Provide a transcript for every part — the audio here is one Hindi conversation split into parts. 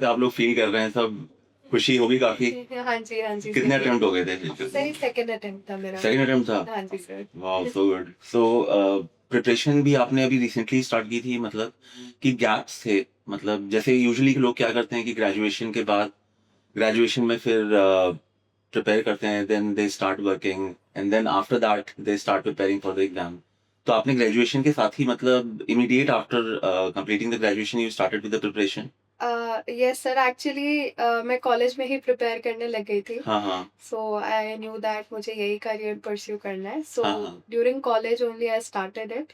पे आप लोग फील कर रहे हैं, सब खुशी होगी काफी। हाँ जी, हाँ जी। कितने अटेम्प्ट हो गए थे? सर, सेकंड अटेम्प्ट था मेरा। सेकंड अटेम्प्ट था? हाँ जी sir. Wow, so good. So preparation भी आपने अभी रिसेंटली स्टार्ट की थी, मतलब कि गैप्स थे, मतलब जैसे यूजुअली लोग क्या करते हैं कि ग्रेजुएशन के बाद, ग्रेजुएशन में फिर प्रिपेयर करते हैं, then they start working, and then after that they start preparing for the exam. तो आपने ग्रेजुएशन के साथ ही, मतलब immediate after completing the graduation you started with the preparation? Yes sir, actually मैं कॉलेज में ही प्रिपेयर करने लग गई थी। हाँ हाँ सो आई न्यू दैट मुझे यही करियर परस्यू करना है। सो हाँ हाँ। During college only I started it.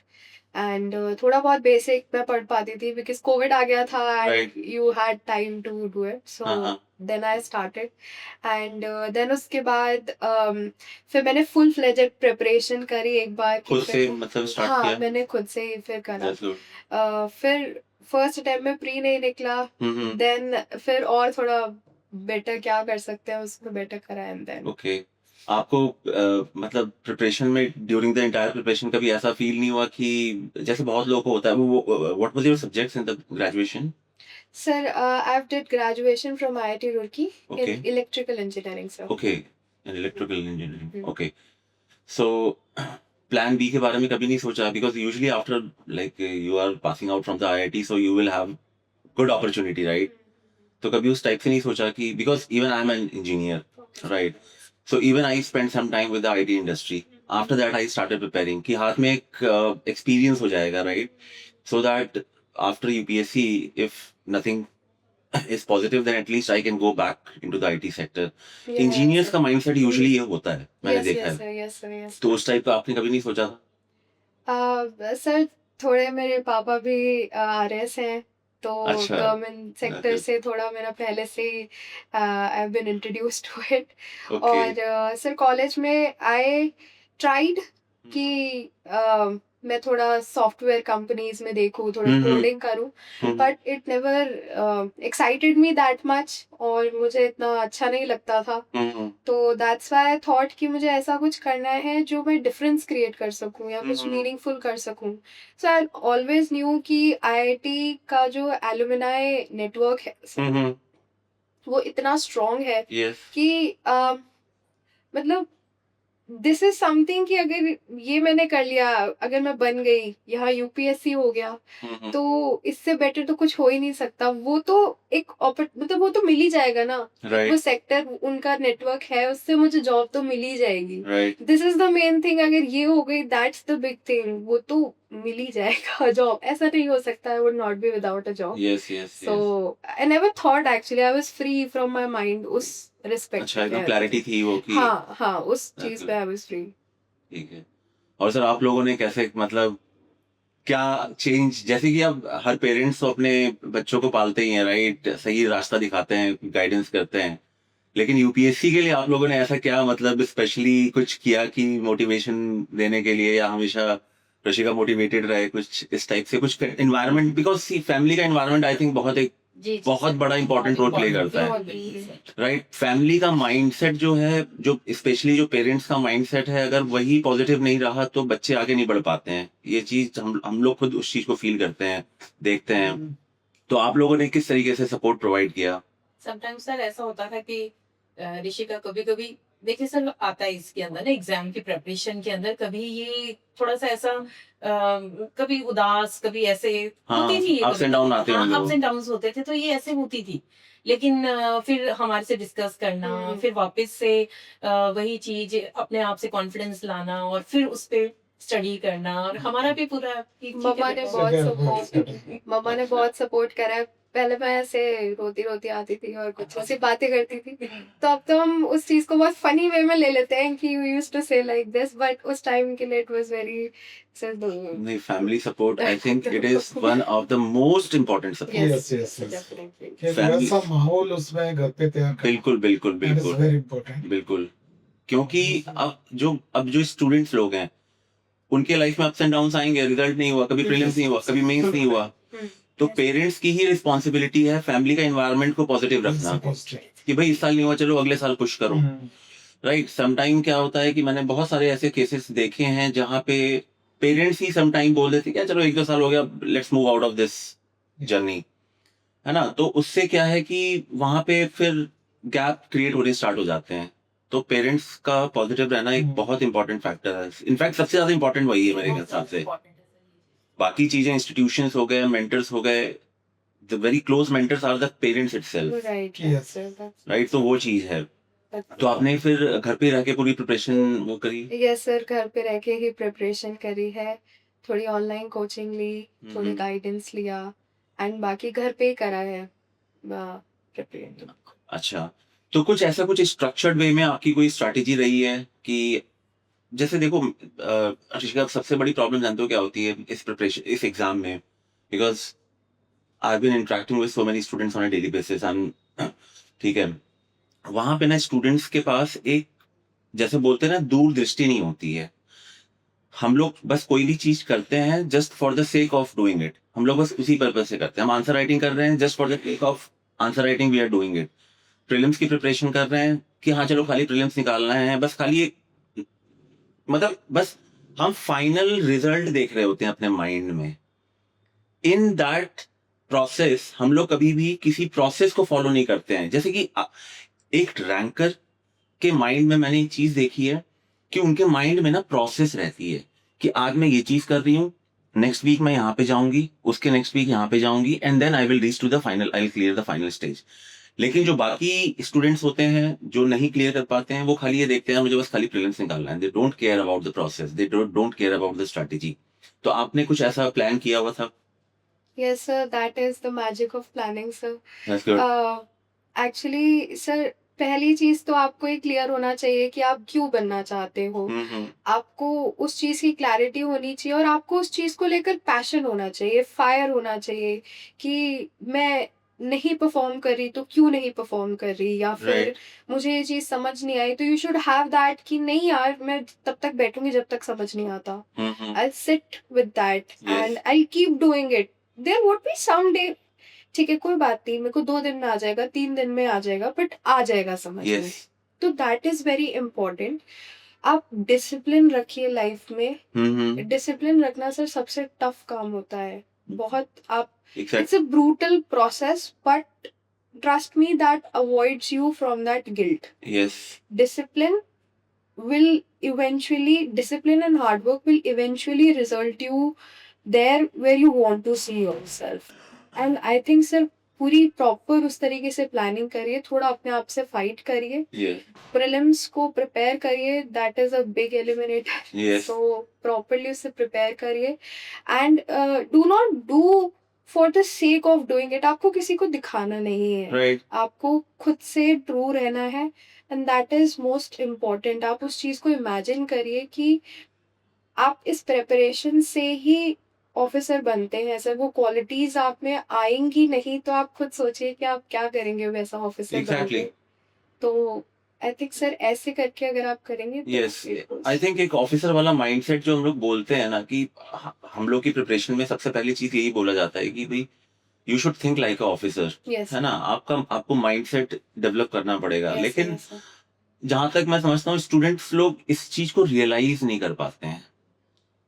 And थोड़ा बहुत बेसिक मैं पढ़ पाती थी बिकॉज कोविड आ गया था right. And you had time to do it. So हाँ हाँ। Then I started. And then उसके बाद फिर मैंने फुल फ्लेजेड प्रिपरेशन करी एक बार कि खुद से फिर मतलब स्टार्ट हाँ किया? मैंने खुद से ही फिर करा। That's good. फिर फर्स्ट अटेम्प्ट में प्री नहीं निकला। देन फिर और थोड़ा बेटर क्या कर सकते हैं उसको बेटर करा एंड देन ओके। आपको मतलब प्रिपरेशन में, ड्यूरिंग द एंटायर प्रिपरेशन, कभी ऐसा फील नहीं हुआ कि जैसे बहुत लोगों को होता है, वो what was your subjects in the graduation? Sir I did graduation from IIT Roorkee okay in electrical engineering sir. Okay, in electrical engineering. Okay. So plan B के बारे में कभी नहीं सोचा? Because usually after like you are passing out from the IIT, so you will have good opportunity, right? तो कभी उस टाइप से नहीं सोचा कि, because even I am an engineer, right? So even I spend some time with the IT industry, after that I started preparing, कि हाथ में एक एक्सपीरियंस हो जाएगा, right? So that after UPSC, if nothing is positive, then at least I can go back into the IT sector. Engineers का mindset usually ये होता है, मैंने यस देखा यस है। सर, यस सर, यस तो उस टाइप का आपने कभी नहीं सोचा था? सर। थोड़े मेरे पापा भी आरएस हैं तो अच्छा। Government sector Okay. से थोड़ा मेरा पहले से ही I have been introduced to it. Okay. और सर कॉलेज में आई ट्राइड कि मैं थोड़ा सॉफ्टवेयर कंपनीज में देखूँ, थोड़ा कोडिंग करूँ, but it never excited me that much और मुझे इतना अच्छा नहीं लगता था। तो दैट्स व्हाई आई थॉट कि मुझे ऐसा कुछ करना है जो मैं डिफरेंस क्रिएट कर सकूं या कुछ मीनिंगफुल कर सकूं। सो आई ऑलवेज न्यू कि आईआईटी का जो एलुमनाई नेटवर्क है वो इतना स्ट्रांग है Yes. कि मतलब दिस इज समथिंग कि अगर ये मैंने कर लिया, अगर मैं बन गई, यहाँ यूपीएससी हो गया, तो इससे बेटर तो कुछ हो ही नहीं सकता। वो तो एक मतलब वो तो मिल ही जाएगा ना। Right. वो सेक्टर उनका नेटवर्क है, उससे मुझे जॉब तो मिल ही जाएगी। Right. This is the main thing. अगर ये हो गई दैट्स द बिग थिंग, वो तो मिल ही जाएगा जॉब। ऐसा नहीं हो सकता, I would not be without a job. Yes, yes, so yes. I never thought, actually I was free from my mind उस रिस्पेक्ट। अच्छा, एकदम क्लैरिटी थी वो कि हाँ हाँ, उस चीज पे आई वाज फ्री। ठीक है। और सर आप लोगों ने कैसे, मतलब क्या चेंज, जैसे कि अब हर पेरेंट्स तो अपने बच्चों को पालते ही हैं, राइट? सही रास्ता दिखाते हैं, गाइडेंस करते हैं, लेकिन यूपीएससी के लिए आप लोगों ने ऐसा क्या, मतलब स्पेशली कुछ किया कि मोटिवेशन देने के लिए, या हमेशा ऋषिका मोटिवेटेड रहे, कुछ इस टाइप से कुछ एनवायरनमेंट? बिकॉज सी फैमिली का एनवायरनमेंट आई थिंक बहुत बड़ा इंपॉर्टेंट रोल प्ले करता है, राइट? फैमिली का माइंडसेट जो है, जो स्पेशली जो पेरेंट्स का माइंडसेट है, अगर वही पॉजिटिव नहीं रहा तो बच्चे आगे नहीं बढ़ पाते हैं। ये चीज हम लोग खुद उस चीज को फील करते हैं, देखते हैं। तो आप लोगों ने किस तरीके से सपोर्ट प्रोवाइड किया? समटाइम्स सर ऐसा होता था कि ऋषि का कभी कभी देखिए सर आता है इसके अंदर ना एग्जाम की प्रिपरेशन के अंदर कभी ये थोड़ा सा ऐसा कभी उदास कभी ऐसे होती थी। ups and down आते होंगे वो। अप्स एंड डाउन्स होते थे तो ये ऐसे होती थी। लेकिन फिर हमारे से डिस्कस करना, फिर वापस से वही चीज अपने आप से कॉन्फिडेंस लाना और फिर उस पे स्टडी करना, और हमारा भी पूरा मम्मा ने बहुत सपोर्ट करा है। पहले मैं ऐसे रोती रोती आती थी और कुछ ऐसी बातें करती थी, तो अब तो हम उस चीज को बहुत फनी वे में ले लेते हैं कि वी यूज्ड टू से लाइक दिस, बट उस टाइम के लिए इट वाज वेरी नहीं, family support I think it is one of the most important support. Yes yes definitely. कि वैसा माहौल उसमें घर पे तैयार करना, बिल्कुल बिल्कुल that is बिल्कुल very important। बिल्कुल। क्योंकि अब जो स्टूडेंट्स लोग हैं, उनके लाइफ में अप्स एंड डाउन्स आएंगे, रिजल्ट नहीं हुआ, कभी प्रीलिम्स नहीं हुआ, कभी मेंस नहीं हुआ, तो पेरेंट्स की ही रिस्पॉन्सिबिलिटी है फैमिली का एनवायरनमेंट को पॉजिटिव रखना, कि भाई इस साल नहीं हुआ, चलो अगले साल पुश करो, राइट? समटाइम क्या होता है कि मैंने बहुत सारे ऐसे केसेस देखे हैं जहाँ पे पेरेंट्स ही समटाइम बोल देते क्या, चलो 1-2 साल हो गया, let's move out of this journey, है ना? तो उससे क्या है कि वहां पे फिर गैप क्रिएट होने स्टार्ट हो जाते हैं। तो पेरेंट्स का पॉजिटिव रहना एक बहुत इंपॉर्टेंट फैक्टर है। इनफैक्ट सबसे ज्यादा इंपॉर्टेंट वही है मेरे हिसाब से। बाकी चीजें इंस्टीट्यूशंस हो गए, मेंटर्स हो गए, the very close mentors are the parents itself, right Yes. Right? तो वो चीज है। तो आपने फिर घर पे रह के पूरी प्रिपरेशन वो करी? यस सर, घर पे रह के ही प्रिपरेशन करी है, थोड़ी ऑनलाइन कोचिंग ली, थोड़ी हम्म। गाइडेंस लिया, एंड बाकी घर पे ही करा है प्रिपरेशन। अच्छा, तो कुछ ऐसा कुछ स्ट्रक्चर्ड वे में आपकी कोई स्ट्रैटेजी रही है कि जैसे देखो ऋषिका, सबसे बड़ी प्रॉब्लम जानते हो क्या होती है इस प्रिपरेशन, इस एग्जाम में? Because I have been interacting with so many students on a daily basis, ठीक है? वहां पे ना स्टूडेंट्स के पास एक, जैसे बोलते हैं ना, दूरदृष्टि नहीं होती है। हम लोग बस कोई भी चीज करते हैं just for the sake of doing it. हम लोग बस उसी पर्पज से करते हैं। हम आंसर राइटिंग कर रहे हैं just for the sake of answer writing, we are doing it. Prelims की प्रिपरेशन कर रहे हैं कि हाँ चलो खाली प्रीलिम्स निकालना है, बस खाली एक, मतलब बस हम फाइनल रिजल्ट देख रहे होते हैं अपने माइंड में। इन दैट प्रोसेस हम लोग कभी भी किसी प्रोसेस को फॉलो नहीं करते हैं। जैसे कि एक रैंकर के माइंड में मैंने एक चीज देखी है कि उनके माइंड में ना प्रोसेस रहती है कि आज मैं ये चीज कर रही हूँ, नेक्स्ट वीक मैं यहाँ पे जाऊंगी, उसके नेक्स्ट वीक यहाँ पे जाऊंगी, and then I will reach to the final, I will clear the final stage. लेकिन जो बाकी स्टूडेंट्स होते हैं जो नहीं क्लियर कर पाते हैं, वो खाली ये देखते हैं मुझे बस खाली प्रीलिम्स निकालना है। They don't care about the process, they don't care about the strategy. तो आपने कुछ ऐसा प्लान किया हुआ था? Yes sir, that is the magic of planning sir. That's good. Actually sir, पहली चीज तो आपको ये क्लियर होना चाहिए कि आप क्यों बनना चाहते हो। हम्म। आपको उस चीज की क्लैरिटी होनी चाहिए और आपको उस चीज को लेकर पैशन होना चाहिए, फायर होना चाहिए कि मैं नहीं परफॉर्म कर रही तो क्यों नहीं परफॉर्म कर रही, या फिर Right. मुझे ये चीज समझ नहीं आई तो यू शुड हैव दैट कि नहीं यार, मैं तब तक बैठूंगी जब तक समझ नहीं आता। हम्म। I'll sit with that Yes. and I'll keep doing it. There would be some day, ठीक है कोई बात नहीं, मेरे को 2 दिन में आ जाएगा, 3 दिन में आ जाएगा, बट आ जाएगा समझ में। Yes. तो दैट इज वेरी इंपॉर्टेंट। आप डिसिप्लिन रखिए लाइफ में। हम्म। डिसिप्लिन रखना सर सबसे टफ काम होता है, बहुत। आप Exactly. It's a brutal process, but trust me that avoids you from that guilt. Yes. Discipline discipline and hard work will eventually result you there where you want to see yourself. And I think sir, पूरी प्रॉपर उस तरीके से प्लानिंग करिए, थोड़ा अपने आप से फाइट करिए, Yes. प्रीलिम्स को प्रिपेयर करिए, that is a big eliminator. Yes. So properly उससे प्रिपेयर करिए and do not do for the sake of doing it. आपको किसी को दिखाना नहीं है, Right. आपको खुद से ट्रू रहना है, and that is most important. आप उस चीज को इमेजिन करिए कि आप इस प्रेपरेशन से ही ऑफिसर बनते हैं सर। वो क्वालिटीज आप में आएंगी नहीं तो आप खुद सोचिए कि आप क्या करेंगे वैसा ऑफिसर Exactly. बनके। तो आई थिंक सर ऐसे करके अगर आप करेंगे तो यस, आई थिंक एक ऑफिसर वाला माइंडसेट जो हम लोग बोलते हैं ना कि हम लोग की प्रिपरेशन में सबसे पहली चीज यही बोला जाता है कि भाई you should think like a officer, yes है ना? आपको माइंडसेट डेवलप करना पड़ेगा। yes, लेकिन yes, sir. जहां तक मैं समझता हूँ स्टूडेंट्स लोग इस चीज को रियलाइज नहीं कर पाते हैं।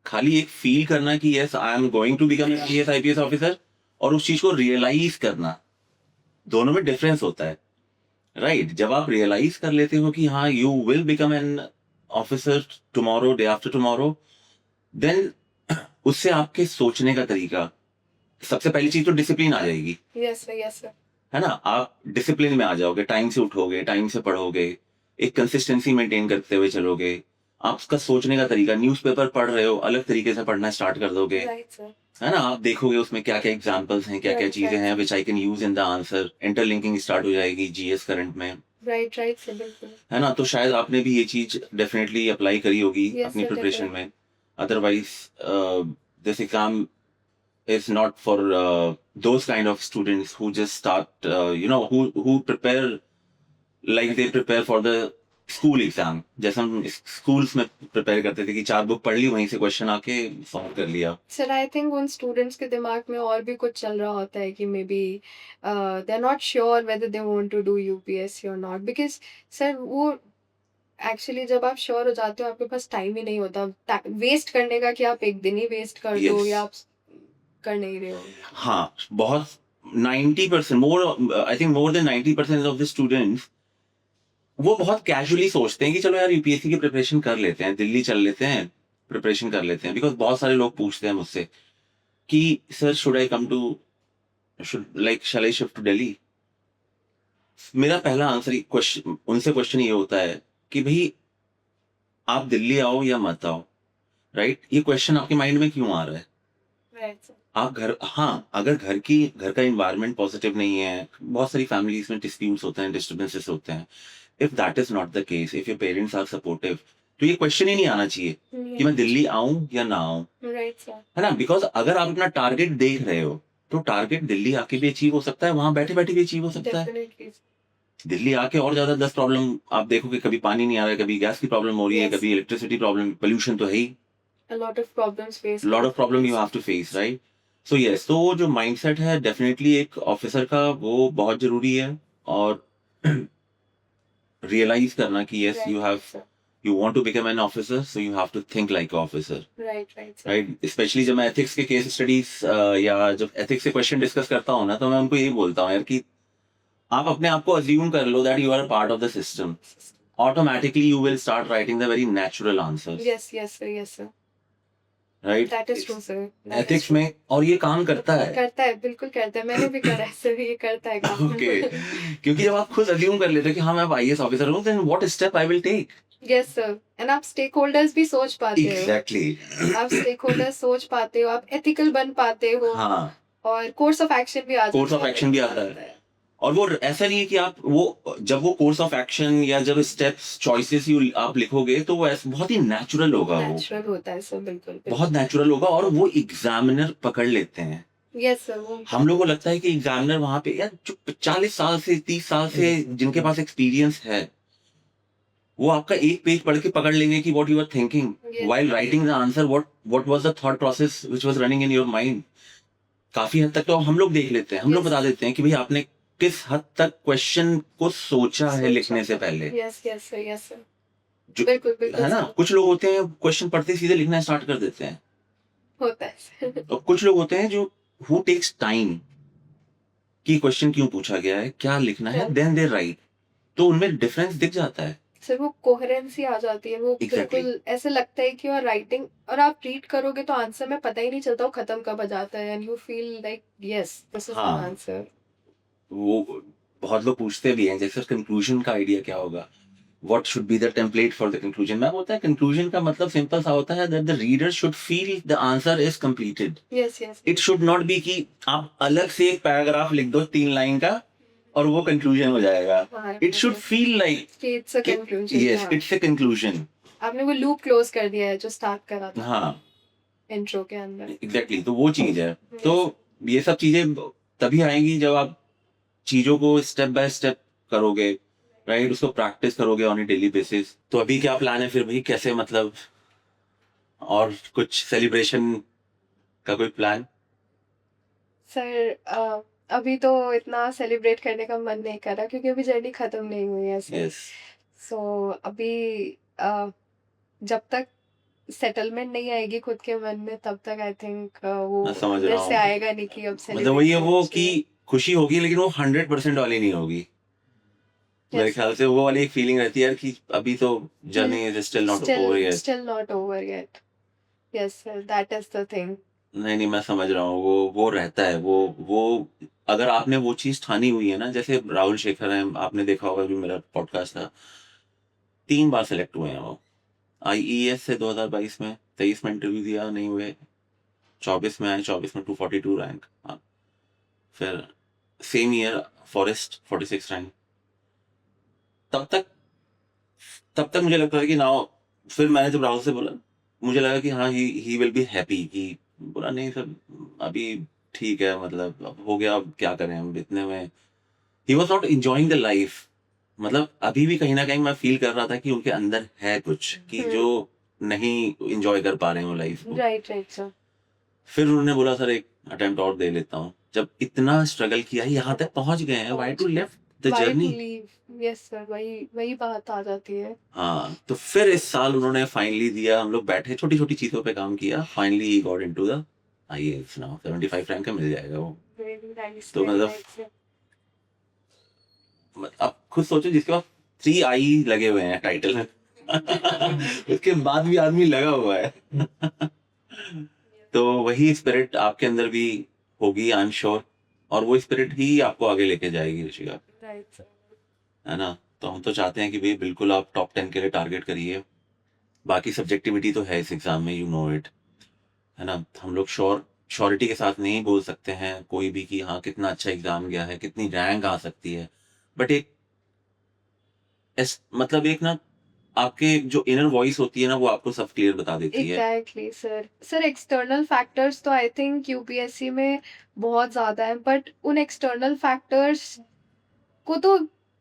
खाली एक फील करना कि yes I am going to become IAS IPS officer, और उस चीज को रियलाइज करना, दोनों में डिफरेंस होता है, राइट? जब आप रियलाइज कर लेते हो कि हाँ you will become an officer tomorrow, day after tomorrow, then उससे आपके सोचने का तरीका, सबसे पहली चीज तो डिसिप्लिन आ जाएगी, yes sir, yes sir. है ना? आप डिसिप्लिन में आ जाओगे, टाइम से उठोगे, टाइम से पढ़ोगे, एक कंसिस्टेंसी मेंटेन करते हुए चलोगे। आपका सोचने का तरीका, न्यूज़पेपर पढ़ रहे हो अलग तरीके से पढ़ना स्टार्ट कर दोगे, Right, sir. है ना? आप देखोगे उसमें क्या क्या एग्जांपल्स हैं, क्या क्या Right, चीजें right. हैं which I can use in the answer. Interlinking start हो जाएगी जीएस करंट में, Right, right, sir, बिल्कुल। है ना? तो शायद आपने भी ये चीज डेफिनेटली अप्लाई करी होगी Yes, अपनी sir, प्रिपरेशन definitely. में। Otherwise this exam is not for those kind of students who just start who prepare like they prepare for the school exam, जैसे हम स्कूल्स में प्रिपेयर करते थे कि 4 बुक पढ़ ली, वहीं से क्वेश्चन आके सॉल्व कर लिया। सर आई थिंक उन स्टूडेंट्स के दिमाग में और भी कुछ चल रहा होता है कि maybe they are not sure whether they want to do UPSC और नॉट, बिकॉज सर वो एक्चुअली जब आप श्योर हो जाते हो आपके पास टाइम ही नहीं होता वेस्ट करने का कि आप एक दिन ही वेस्ट कर दो Yes. या आप कर नहीं रहे हो। हाँ, बहुत 90% more, I think more than 90% of the students वो बहुत कैजुअली सोचते हैं कि चलो यार यूपीएससी की प्रिपरेशन कर लेते हैं, दिल्ली चल लेते हैं, प्रिपरेशन कर लेते हैं। बिकॉज बहुत सारे लोग पूछते हैं मुझसे कि sir should I come to, should like shall I shift to Delhi. मेरा पहला आंसर क्वेश्चन उनसे क्वेश्चन ये होता है कि भाई आप दिल्ली आओ या मत आओ, राइट? ये क्वेश्चन आपके माइंड में क्यों आ रहा है? Right, sir. आप घर, हाँ, अगर घर का इन्वायरमेंट पॉजिटिव नहीं है, बहुत सारी फैमिलीज में डिस्प्यूट्स होते हैं, डिस्टर्बेंसेस होते हैं, if that is not the case, if your parents are supportive, तो ये क्वेश्चन ही नहीं आना चाहिए कि मैं दिल्ली आऊं या ना आऊं, Right, sir. है ना? बिकॉज अगर आप अपना टारगेट देख रहे हो तो टारगेट दिल्ली आके भी अचीव हो सकता है, वहां बैठे बैठे भी अचीव हो सकता है। Definitely. दिल्ली आके और ज्यादा 10 प्रॉब्लम आप देखोगे, कभी पानी नहीं आ रहा है, कभी गैस की प्रॉब्लम हो रही है, Yes. कभी इलेक्ट्रिसिटी प्रॉब्लम, पोल्यूशन तो है ही, A lot of problems faced. Lot of problem you have to face, right? So yes, तो वो जो माइंडसेट है डेफिनेटली एक ऑफिसर का वो बहुत जरूरी है, और रियलाइज करना कि yes Right, you have, sir. you want to become an officer, so you have to think like an officer, Right, sir. right? Especially जब मैं ethics के case studies या जब ethics से question discuss करता हूँ ना, तो मैं उनको यही बोलता हूँ यार कि आप अपने आप को assume कर लो that you are a part of the system. Automatically you will start writing the very natural answers, Yes, sir. Yes, sir. right? That is true, sir. That is Ethics true. में, और ये काम करता है, करता है, बिल्कुल करता है, मैंने भी करा है सर, ये करता है काम। okay? क्योंकि जब आप खुद assume कर लेते हो कि हाँ मैं IAS ऑफिसर हूँ, then what step I will take? Yes, sir. And आप स्टेक होल्डर्स भी सोच पाते हो, Exactly. आप स्टेक होल्डर्स सोच पाते हो, आप एथिकल बन पाते हो, हाँ, और कोर्स ऑफ एक्शन भी आता है। कोर्स ऑफ एक्शन भी आता है। और वो ऐसा नहीं है कि आप वो जब वो कोर्स ऑफ एक्शन या जब स्टेप्स चॉइसेस आप लिखोगे तो वो बहुत ही नेचुरल होगा, वो नेचुरल होता है सर, बिल्कुल। बहुत नेचुरल होगा, और वो एग्जामिनर पकड़ लेते हैं। यस सर, वो हम लोग को लगता है कि एग्जामिनर वहां पे यार जो 40 साल से 30 साल से जिनके पास एक्सपीरियंस है, वो आपका एक पेज पढ़ के पकड़ लेंगे कि what you are thinking Yes. While writing the answer, what was the thought process which was running in your mind. काफी हद तक तो हम लोग देख लेते हैं, हम लोग Yes. बता देते हैं कि भाई आपने किस हद तक क्वेश्चन को सोचा है लिखने से पहले, यस सर, यस सर, जो- बिल्कुल बिल्कुल है ना? सर, कुछ लोग होते हैं क्वेश्चन पढ़ते ही सीधे लिखना स्टार्ट कर देते हैं, होता है सर। और कुछ लोग होते हैं जो हु टेक्स टाइम कि क्वेश्चन क्यों पूछा गया है, क्या लिखना है, Yeah. देन दे राइट, तो उनमें डिफरेंस दिख जाता है। सर वो कोहेरेंसी आ जाती है, वो Exactly. बिल्कुल ऐसे लगता है कि और राइटिंग, और आप रीड करोगे तो आंसर में पता ही नहीं चलता वो खत्म कब आ जाता है, and you feel like yes this is the हाँ। आंसर। वो बहुत लोग पूछते भी हैं जैसे कंक्लूजन का आइडिया क्या होगा, what should be the template for the conclusion. मैं बोलता है कंक्लूजन का मतलब सिंपल सा होता है that the reader should feel the answer is completed. Yes yes, it should not be कि आप अलग से एक पैराग्राफ लिख दो 3 लाइन का और वो कंक्लूजन हो जाएगा। It should feel like it's a conclusion. Yes it's a conclusion. आपने वो लूप क्लोज कर दिया है जो स्टार्ट करा था हाँ इंट्रो के अंदर। एग्जैक्टली, तो वो चीज है। तो ये सब चीजें तभी आएंगी जब आप चीजों को स्टेप बाय स्टेप करोगे, राइट? उसको प्रैक्टिस करोगे ऑन ए डेली बेसिस। तो अभी क्या प्लान है फिर भाई, कैसे मतलब, और कुछ सेलिब्रेशन का कोई प्लान? सर अभी तो इतना सेलिब्रेट करने का मन नहीं कर रहा क्योंकि अभी जर्नी खत्म नहीं हुई है सर। यस सो अभी जब तक सेटलमेंट नहीं आएगी खुद के मन में तब तक आई थिंक वो मैं समझ अंदर रहा से हूँ। आएगा नहीं कि अब मतलब वही है वो celebrate कि खुशी होगी लेकिन वो 100% वाली नहीं होगी। मेरे Yes. ख्याल से वो वाली एक फीलिंग रहती है यार कि अभी तो journey is still not over yet. still not over yet. Yes sir, that is the thing. नहीं मैं समझ रहा हूँ, वो रहता है, वो अगर आपने वो चीज ठानी हुई है ना, जैसे राहुल शेखर है, आपने देखा होगा जो मेरा पॉडकास्ट था, 3 बार सेलेक्ट हुए हैं वो IES से 2022 में, 23 में इंटरव्यू दिया नहीं हुए, 24 में आए, 24 में 242 रैंक, हाँ। फिर सेम ईयर फॉरेस्ट 46 रैंक। तब तक मुझे लगता था कि नाउ, फिर मैंने जब राहुल से बोला मुझे लगा कि हाँ ही विल बी हैप्पी, कि बोला नहीं सर अभी ठीक है, मतलब अब हो गया, अब क्या करें हम इतने में। He was not enjoying the life, मतलब अभी भी कहीं ना कहीं मैं फील कर रहा था कि उनके अंदर है कुछ कि जो नहीं एंजॉय कर पा रहे हैं वो लाइफ को। Right sir. फिर उन्होंने बोला सर एक अटेम्प्ट और दे लेता हूँ, जब इतना स्ट्रगल किया यहाँ तक पहुंच गए हैं, why to left the Why to journey. leave? Yes sir, वही बात आ जाती है। हाँ, तो फिर इस साल उन्होंने फाइनली दिया, हम लोग बैठे छोटी छोटी चीजों पे काम किया, finally he got into the आइए सुनाओ, 75 रैंक का मिल जाएगा वो। Really nice, तो very मतलब nice, yeah. आप खुद सोचो, जिसके पास 3 आई लगे हुए हैं टाइटल में उसके बाद भी आदमी लगा हुआ है तो वही स्पिरिट आपके अंदर भी होगी, आई एम श्योर, और वो स्पिरिट ही आपको आगे लेके जाएगी ऋषिका, Right, sir. है ना। तो हम तो चाहते हैं कि भाई बिल्कुल आप टॉप 10 के लिए टारगेट करिए। बाकी सब्जेक्टिविटी तो है इस एग्जाम में, यू नो इट, है ना। हम लोग श्योरिटी के साथ नहीं बोल सकते हैं कोई भी कि हाँ कितना अच्छा एग्जाम गया है, कितनी रैंक आ सकती है, बट मतलब एक ना आपके जो इनर वॉइस होती है ना, वो आपको सब क्लियर बता देती है। Exactly, sir. Sir external factors तो आई थिंक यूपीएससी में बहुत ज्यादा है, बट उन एक्सटर्नल फैक्टर्स को तो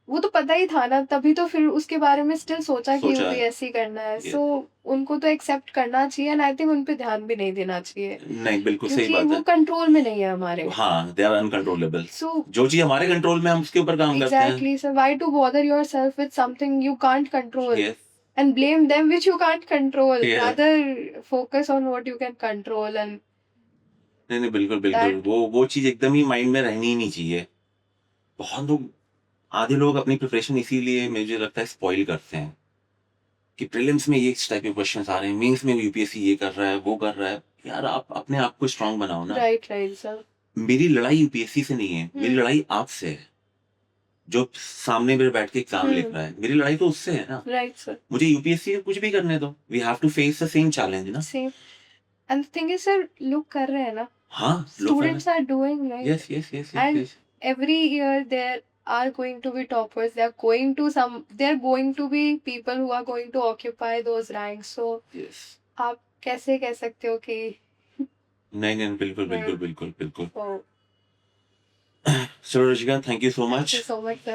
वो तो पता ही था ना, तभी तो फिर उसके बारे में स्टिल सोचा कि सोचा है। यूपीएससी करना है। Yes. सो उनको तो एक्सेप्ट करना चाहिए, एंड आई थिंक उन पे ध्यान भी नहीं देना चाहिए, नहीं, बिल्कुल सही क्योंकि बात वो है। कंट्रोल में नहीं है हमारे। हाँ, दे आर अनकंट्रोलेबल। सो जो चीज हमारे कंट्रोल में, हम उसके ऊपर काम करते हैं। exactly, so why to bother yourself with something you can't control Yes, and blame them which you can't control? Yeah. Rather focus on what you can control, and नहीं नहीं, बिल्कुल बिल्कुल, That- वो चीज एकदम ही माइंड में रहनी ही नहीं चाहिए। बहुत लोग, आधे लोग अपनी प्रिपरेशन इसीलिए मुझे लगता है स्पॉइल करते हैं कि प्रीलिम्स में ये टाइप के क्वेश्चंस आ रहे हैं, मेंस में यूपीएससी ये कर रहा है, वो कर रहा है। यार आप अपने आप को स्ट्रांग बनाओ ना। right, sir. मेरी लड़ाई यूपीएससी से नहीं है, मेरी लड़ाई आपसे है, जो सामने मेरे बैठ के एग्जाम लिख रहा है। मेरी लड़ाई तो उससे है ना। Right, sir. मुझे यूपीएससी कुछ भी करने दो, we have to face the same challenge ना। Same. And the thing is, sir, look कर रहे हैं ना, हाँ, students are doing, right? Yes yes yes And yes every year there are going to be toppers. They're going to be people who are going to occupy those ranks. So yes. आप कैसे कह सकते हो कि नहीं नहीं, बिल्कुल नहीं। बिल्कुल बिल्कुल बिल्कुल। oh, चलो Rishika, thank you so thank much. you so much, sir.